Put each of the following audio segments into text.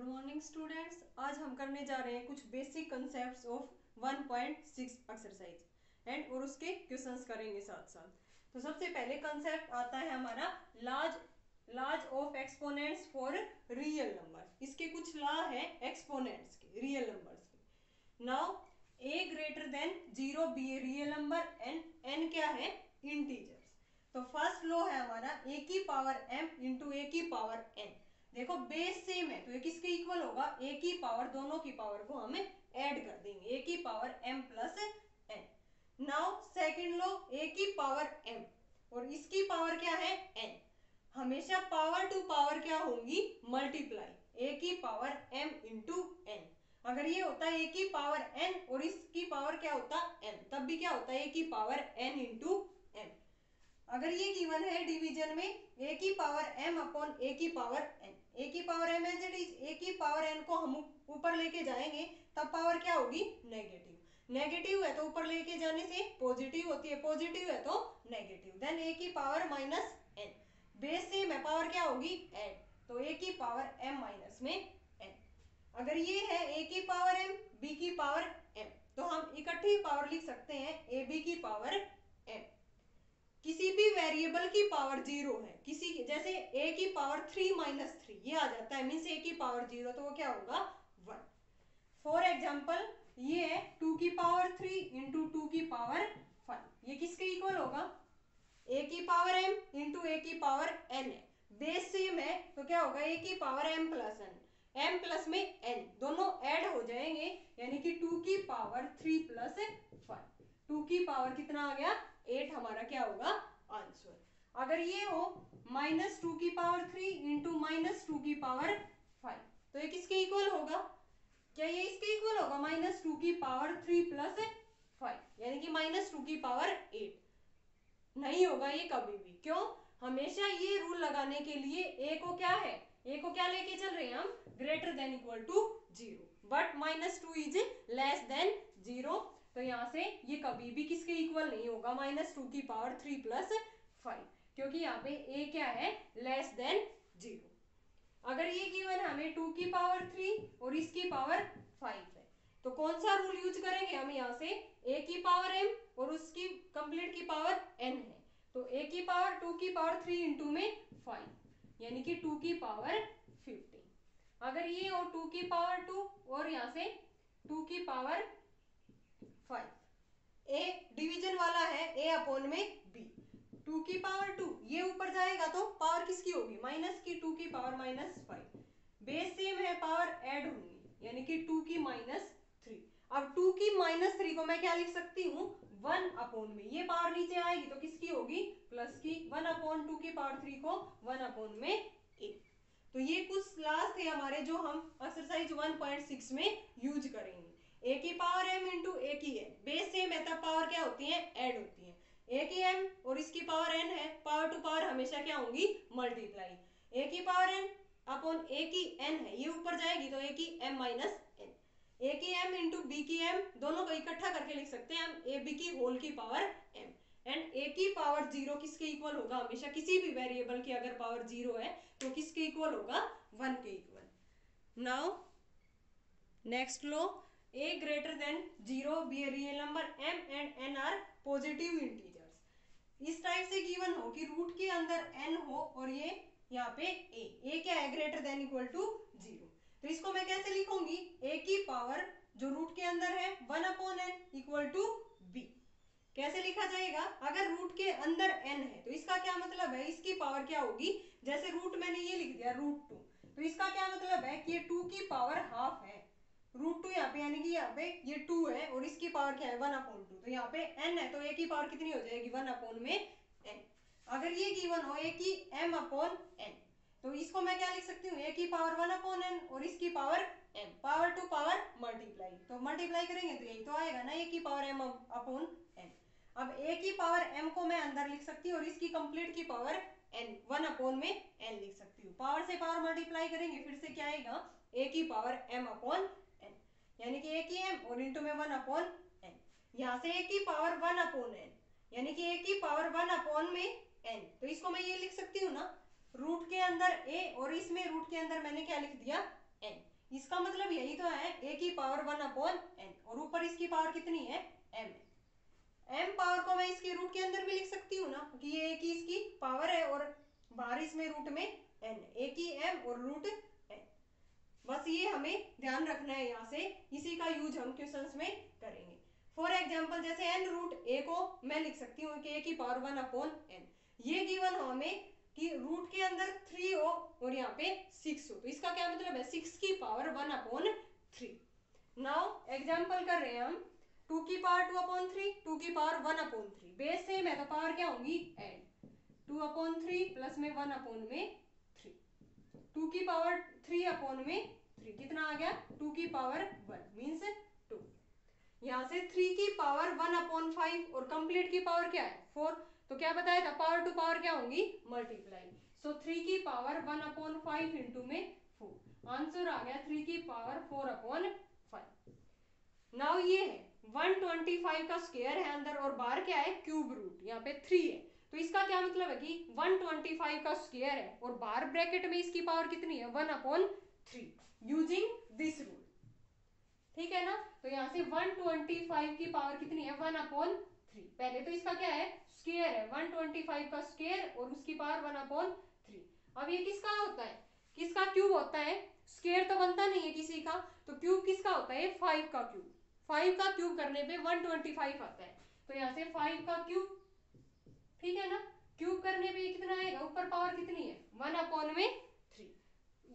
Good morning students. आज हम करने जा रहे हैं कुछ बेसिक कंसेप्ट्स ऑफ 1.6 एक्सरसाइज और उसके क्वेश्चंस करेंगे साथ साथ। तो सबसे पहले कंसेप्ट आता है हमारा laws of exponents for real number. इसके कुछ लॉ है एक्सपोनेंट्स के, रियल नंबर्स के। Now a greater than 0 b a real number and n क्या है, इंटीजर्स। तो फर्स्ट लॉ है हमारा a की पावर m इंटू a की पावर n। देखो बेस सेम है तो ये किसके इक्वल होगा, a की पावर, दोनों की पावर को हमें ऐड कर देंगे, a की power m plus n। Now second low, a की पावर m और इसकी पावर क्या है n। हमेशा पावर टू पावर क्या होंगी, मल्टीप्लाई, a की पावर m इंटू n। अगर ये होता है a की पावर n और इसकी पावर क्या होता m, तब भी क्या होता है a की पावर n इंटू m। अगर ये गिवन है डिवीजन में a की पावर m अपॉन a की पावर n, a की पावर m है a की पावर n को हम ऊपर लेके जाएंगे तब पावर क्या होगी, नेगेटिव। नेगेटिव है तो ऊपर लेके जाने से पॉजिटिव होती है, पॉजिटिव है तो नेगेटिव। देन a की power minus n, base same है, पावर क्या होगी ऐड, तो a की पावर m माइनस में n। अगर ये है a की पावर m b की पावर m, तो हम इकट्ठी पावर लिख सकते हैं a b की पावर m। किसी भी वेरिएबल की पावर 0 है, किसी जैसे a की पावर 3 माइनस 3 ये आ जाता है, मीन्स a की पावर 0, तो वो क्या होगा 1। फॉर एग्जाम्पल ये है 2 की पावर 3 इंटू 2 की पावर 5, ये किसके इक्वल होगा, a की पावर m इंटू a की पावर n है, बेस सेम है तो क्या होगा a की power m plus n, m plus में n दोनों ऐड हो जाएंगे, यानी कि 2 की पावर 3 प्लस 5, 2 की पावर कितना आ गया 8, हमारा क्या होगा आंसर। अगर ये हो माइनस 2 की पावर 3 इंटू माइनस 2 की पावर 5, तो ये किसके इक्वल होगा, क्या ये इसके इक्वल होगा, माइनस 2 की पावर 3 प्लस 5, यानी कि माइनस 2 की पावर 8 नहीं होगा ये कभी भी। क्यों, हमेशा ये रूल लगाने के लिए a को क्या है, a को क्या लेके चल रहे हैं हम, greater than equal to 0, but minus 2 is less than 0, तो यहाँ से ये कभी भी किसके इक्वल नहीं होगा, माइनस 2 की पावर 3 प्लस 5, क्योंकि यहाँ पे a क्या है लेस देन 0। अगर ये गिवन हमें 2 की पावर 3 और इसकी पावर 5 है, तो कौन सा रूल यूज करेंगे हम, यहाँ से a की पावर m और उसकी कंप्लीट की पावर n है, तो a की पावर 2 की पावर 3 इंटू में 5, यानी कि 2 की पावर 15। अगर ये और 2 की पावर 2 और यहाँ से 2 की पावर 5, a डिवीजन वाला है a अपॉन में b, 2 की पावर 2 ये ऊपर जाएगा तो पावर किसकी होगी, माइनस की, 2 की पावर माइनस 5, बेस सेम है, पावर ऐड होंगी, यानी कि 2 की माइनस 3। अब 2 की माइनस 3 को मैं क्या लिख सकती हूँ, 1 अपॉन में, ये पावर नीचे आएगी तो किसकी होगी, प्लस की, 1 अपॉन 2 की पावर 3 को 1 अपॉन में a। तो ये कुछ क्लास थे हमारे जो हम एक्सरसाइज 1.6 में यूज करेंगे। a की पावर m इंटू a की n, बेस सेम है तब पावर क्या होती है, ऐड होती है, a की m और इसकी पावर n है, पावर टू पावर हमेशा क्या होंगी, मल्टीप्लाई, a की पावर n अपॉन a की n है, ये ऊपर जाएगी तो a की m माइनस n, a की m इंटू b की m, दोनों को इकट्ठा करके लिख सकते हैं हम, a b की होल की पावर m, एंड a की पावर 0 किसके इक्वल होगा, हमेशा किसी भी वेरिएबल की अगर पावर 0 है तो किसके इक्वल होगा, 1 के equal. Now next low, a greater than 0 be a real number m and n are positive integers। इस टाइप से गिवन हो कि रूट के अंदर n हो और ये यहाँ पे a क्या है, ग्रेटर देन इक्वल टू 0, तो इसको मैं कैसे लिखूंगी, a की पावर जो रूट के अंदर है 1 upon n equal to b। कैसे लिखा जाएगा, अगर रूट के अंदर n है तो इसका क्या मतलब है, इसकी पावर क्या होगी, जैसे रूट मैंने ये लिख दिया √2, तो इसका क्या मतलब है कि ये 2 की पावर हाफ है, √2 यहाँ पे, यानी कि यहाँ पे ये 2 है और इसकी पावर क्या है 1 अपॉन 2, तो यहाँ पे n है तो a की पावर कितनी हो जाएगी, 1 अपॉन में n। अगर ये गिवन हो a की m अपॉन n, तो इसको मैं क्या लिख सकती हूँ, a की पावर 1 अपॉन n और इसकी power m, power to power multiply, तो मल्टीप्लाई करेंगे तो यही तो आएगा ना, a की पावर m अपॉन n। अब a की पावर m को मैं अंदर लिख सकती हूँ और इसकी कंप्लीट की पावर n 1 अपॉन में n लिख सकती हूँ, पावर से पावर मल्टीप्लाई करेंगे फिर से क्या आएगा, a की पावर m अपॉन n, यानी कि a की m और इंटू में 1 अपॉन n, यहाँ से a की पावर 1 अपॉन n, यानी कि a की पावर 1 अपॉन में n, तो इसको मैं ये लिख सकती हूँ ना, रूट के अंदर a और इसमें रूट के अंदर मैंने क्या लिख दिया n, इसका मतलब यही तो है, a की पावर 1/n, और ऊपर इसकी पावर कितनी है, m है। m पावर को मैं इसके रूट के अंदर भी लिख सकती हूँ ना, कि ये a की इसकी पावर है और बाहर इसमें रूट में n है, a की m और रूट n। बस ये हमें ध्यान रखना है यहाँ से, इसी का यूज हम क्वेश्चंस में करेंगे। फॉर एग्जाम्पल जैसे n रूट a को मैं लिख सकती हूँ कि a की पावर 1/n, ये गिवन हो हमें कि रूट के अंदर 3 हो और यहाँ पे 6 हो, तो इसका क्या मतलब है, 6 की पावर 1/3। नाउ एग्जाम्पल कर रहे हैं हम, 2 की पावर 2/3, 2 की पावर 1/3, बेस सेम है तो पावर क्या होंगी, एड, 2/3 प्लस में 1/3, 2 की पावर 3/3 कितना आ गया, 2 की पावर 1 मीन्स 2। यहाँ से 3 की पावर 1/5 और कंप्लीट की पावर क्या है, 4, तो क्या बताया था, पावर टू पावर क्या होंगी, मल्टीप्लाई। सो 3 की पावर 1/5 इंटू में 4, आंसर आ गया 3 की पावर 4/5। नाउ ये है 125 का स्क्वायर है अंदर और बाहर क्या है, क्यूब रूट, यहाँ पे 3 है, तो इसका क्या मतलब है कि 125 का स्क्वायर है और बाहर ब्रैकेट में इसकी पावर कितनी है, 1/3, यूजिंग दिस रूल। ठीक है ना, तो यहाँ से 125 की पावर कितनी है, 1/3, पहले तो इसका क्या है, स्क्वायर है, 125 का स्क्वायर और उसकी पावर 1/3। अब ये किसका होता है, किसका क्यूब होता है, स्क्वायर तो बनता नहीं है किसी का, तो क्यूब किसका होता है, 5 का क्यूब, 5 का क्यूब करने पे 125 आता है, तो यहाँ से 5 का क्यूब, ठीक है ना, क्यूब करने पे कितना आएगा, ऊपर पावर कितनी है, 1/3,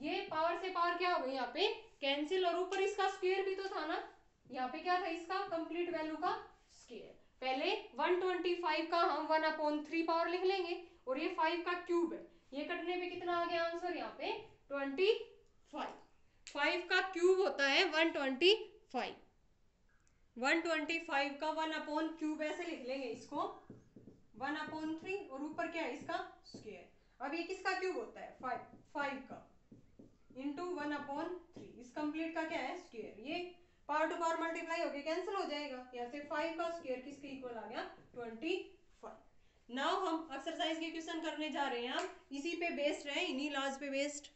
ये पावर से पावर क्या हो गई यहाँ पे कैंसिल, और ऊपर इसका स्क्वायर भी तो था ना, यहाँ पे क्या था, इसका कंप्लीट वैल्यू का स्क्वायर। पहले 125 का हम 1/3 पावर लिख लेंगे और ये 5 का क्यूब है, ये कटने पे कितना आ गया आंसर, यहाँ पे 25, 5 का क्यूब होता है 125, 125 का 1/क्यूब ऐसे लिख लेंगे इसको, 1/3 और ऊपर क्या है इसका स्क्वायर। अब ये किसका क्यूब होता है, 5 का इंटू 1/3, इस कंप्लीट का क्या है स्क्वायर, ये पावर टू पावर मल्टीप्लाई होके कैंसिल हो जाएगा, यहाँ से 5 का स्क्वायर किसके इक्वल आ गया, 25। नाउ हम एक्सरसाइज के क्वेश्चन करने जा रहे हैं, हम इसी पे बेस्ड है, इन्हीं लॉज पे बेस्ड।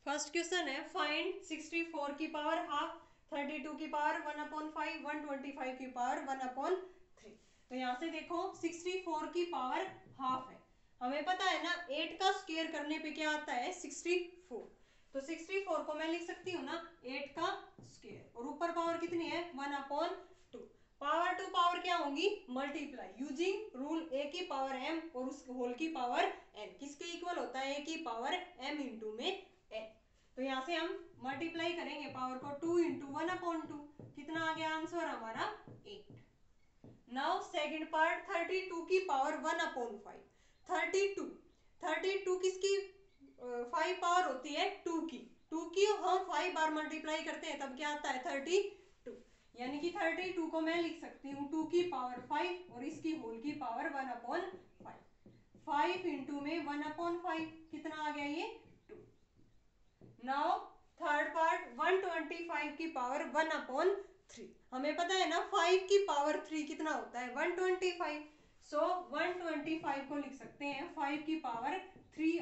फर्स्ट क्वेश्चन है, फाइंड 64 की पावर हाफ, 32 की पावर 1/5, 125 की पावर 1/3। तो यहाँ से देखो 64 की पावर हाफ है, हमें पता है ना 8 का स्क्वायर करने पे क्या आता है, 64, तो 64 को मैं लिख सकती हूँ ना 8 का स्क्वायर और ऊपर पावर कितनी है, 1/2, पावर टू पावर क्या होंगी, मल्टीप्लाई, यूजिंग रूल a की पावर m और उस होल की पावर n, किसके इक्वल होता है, a की पावर m इंटू में n। तो यहाँ से हम मल्टीप्लाई करेंगे पावर को, 2 इंटू 1/2, कितना आ गया आंसर हमारा 8। नाउ सेकंड पार्ट, 32 की पावर 1/5, 32 किसकी 5 पावर होती है 2 की, 2 की हम 5 बार मल्टीप्लाई करते हैं तब क्या आता है 32, यानी कि 32 को मैं लिख सकती हूँ 2 की पावर 5 और इसकी होल की पावर 1/5, 5 इंटू में 1/5 कितना आ गया ये 2। नाउ थर्ड पार्ट, 125 की पावर 1/3, हमें पता है ना 5 की पावर 3 कितना होता है 125, सो 125 को लिख सकते हैं 5 की पावर 3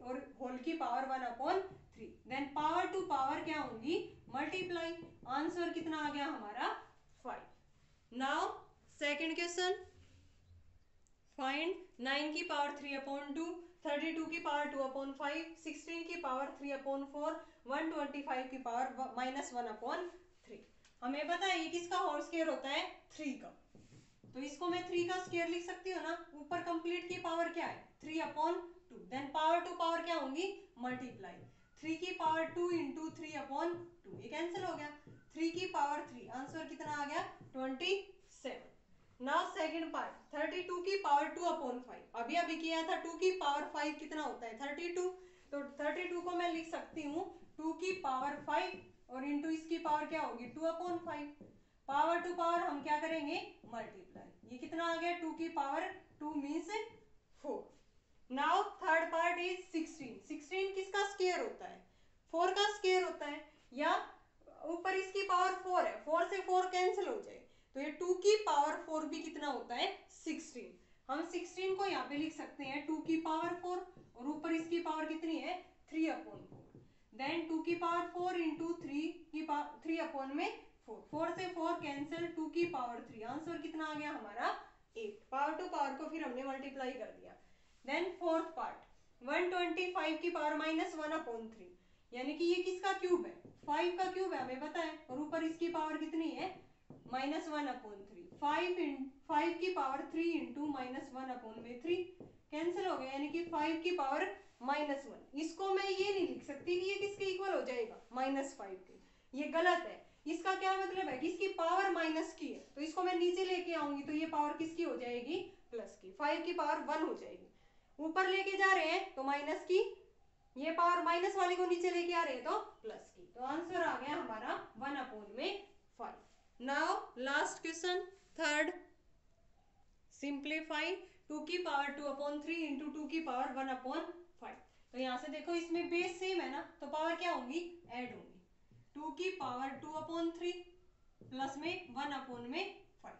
और होल की power 1/3, then power to power क्या होंगी मल्टीप्लाई, आंसर कितना आ गया हमारा 5। नाउ सेकंड क्वेश्चन, फाइंड 9 की पावर 3/2, 32 की पावर 2/5, 16 की पावर 3/4, 125 की पावर -1/3। हमें पता है ये किसका होल स्क्वायर होता है 3 का, तो इसको मैं 3 का स्क्वायर लिख सकती हूँ ना, ऊपर कंप्लीट की पावर क्या है 3/2, देन पावर टू पावर क्या होंगी मल्टीप्लाई, 3 की पावर 2 इंटू 3/2, ये कैंसिल हो गया, 3 की पावर 3, आंसर कितना आ गया 27। नाउ सेकंड पार्ट, 32 की पावर 2/5, अभी अभी किया था 2 की पावर 5 कितना होता है 32, तो 32 को मैं लिख सकती हूँ 2 की पावर 5 और इंटू इसकी पावर क्या होगी 2/5, पावर टू पावर हम क्या करेंगे मल्टीप्लाई, ये कितना आ गया 2 की power 2 means 4। Now third part is 16, 16 किसका स्क्वायर होता है 4 का स्क्वायर होता है, या ऊपर इसकी पावर 4 है, 4 से 4 कैंसिल हो जाए, तो ये 2 की पावर 4 भी कितना होता है 16, हम 16 को यहाँ पे लिख सकते हैं 2 की पावर 4 और ऊपर इसकी पावर कितनी है 3/4, देन 2 की पावर 4 इंटू 3 अपॉन में 4 से 4 कैंसिल, 2 की पावर 3, आंसर कितना आ गया हमारा 8। पावर टू पावर को फिर हमने मल्टीप्लाई कर दिया। देन फोर्थ पार्ट 125 की पावर -1/3, यानी कि ये किसका क्यूब है, 5 का क्यूब है हमें पता है, और ऊपर इसकी पावर कितनी है -1/3। 5 की पावर 3 इंटू -1/3 कैंसिल हो गया, यानी कि 5 की पावर -1। इसको मैं ये नहीं लिख सकती कि ये किसके इक्वल हो जाएगा -5 के, ये गलत है। इसका क्या मतलब है कि इसकी पावर माइनस की है, तो इसको मैं नीचे लेके आऊंगी तो ये पावर किसकी हो जाएगी, प्लस की। 5 की पावर 1 हो जाएगी, ऊपर लेके जा रहे हैं तो माइनस की, ये पावर माइनस वाली को नीचे लेके आ रहे हैं तो प्लस की। तो आंसर आ गया हमारा 1/5। Now last question third, simplify 2 की पावर 2/3 इंटू 2 की पावर 1/5। तो यहाँ से देखो इसमें बेस सेम है ना, तो पावर क्या होंगी, ऐड होंगी। 2 की पावर 2/3 प्लस में 1/5।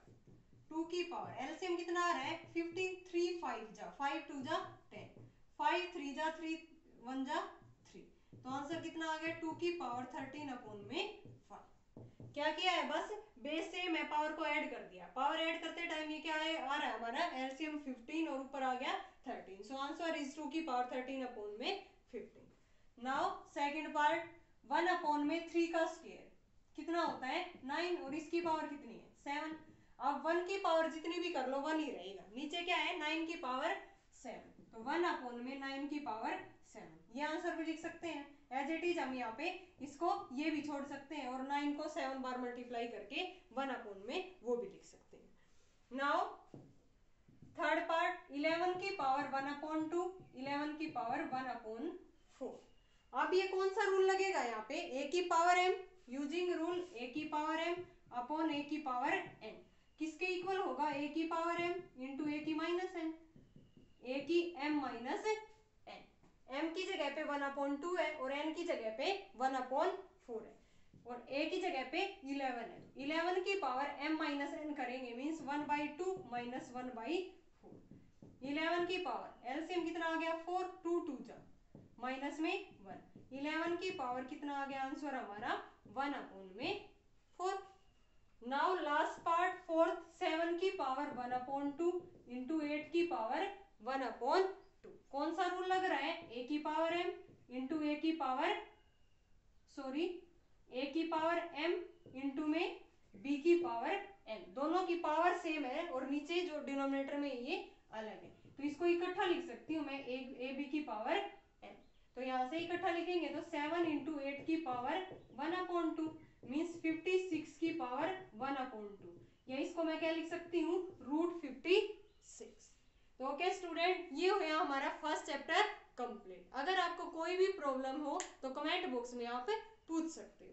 2 की पावर एलसीएम कितना आ रहा है 50, 3 5 जा 5 2 जा 10, 5 3 जा 3 1 जा 3, तो आंसर कितना आ गया 2 की पावर 13/5। क्या किया है, बस बेस सेम है, पावर को ऐड कर दिया। पावर ऐड करते टाइम ये क्या है आ रहा है हमारा एलसीएम 15 और ऊपर आ गया 13, सो आंसर इज 2 की पावर 13/15। नाउ सेकंड पार्ट 1/3 का स्क्वायर कितना होता है 9, और इसकी पावर कितनी है 7। अब 1 की पावर जितनी भी कर लो 1 ही रहेगा, नीचे क्या है 9 की पावर 7, तो 1/9 की पावर 7, ये आंसर भी लिख सकते हैं एज इट इज। हम यहाँ पे इसको ये भी छोड़ सकते हैं और 9 को 7 बार मल्टीप्लाई करके 1/, वो भी लिख सकते हैं। नाउ थर्ड पार्ट 11 की पावर 1/2, 11 की पावर 1/4। अब ये कौन सा रूल लगेगा यहाँ पे, a की power m, using rule a की पावर m अपॉन a की पावर n, किसके इक्वल होगा, a की पावर m इंटू a की माइनस n, a की m माइनस n। m की जगह पे 1/2 है और n की जगह पे 1/4 है, और a की जगह पे 11 है। 11 की पावर m माइनस n करेंगे मीन्स 1/2 माइनस 1/4। 11 की पावर एलसीएम कितना आ गया 4, 2 2 जा माइनस में 1, 11 की पावर कितना आ गया आंसर हमारा 1/4। नाउ लास्ट पार्ट फोर्थ 7 की पावर 1/2 इंटू 8 की पावर 1/2। कौन सा रूल लग रहा है, a की पावर m इंटू a की पावर a की पावर m इंटू में b की पावर n, दोनों की पावर सेम है और नीचे जो डिनोमिनेटर में ये अलग है, तो इसको इकट्ठा लिख सकती हूँ मैं a b की पावर n। तो यहाँ से इकट्ठा लिखेंगे तो 7 इंटू 8 की पावर 1/2 मीन्स 56 की पावर 1/2, या इसको मैं क्या लिख सकती हूँ √56। तो ओके स्टूडेंट, ये हुआ हमारा फर्स्ट चैप्टर कंप्लीट। अगर आपको कोई भी प्रॉब्लम हो तो कमेंट बॉक्स में आप पूछ सकते हो।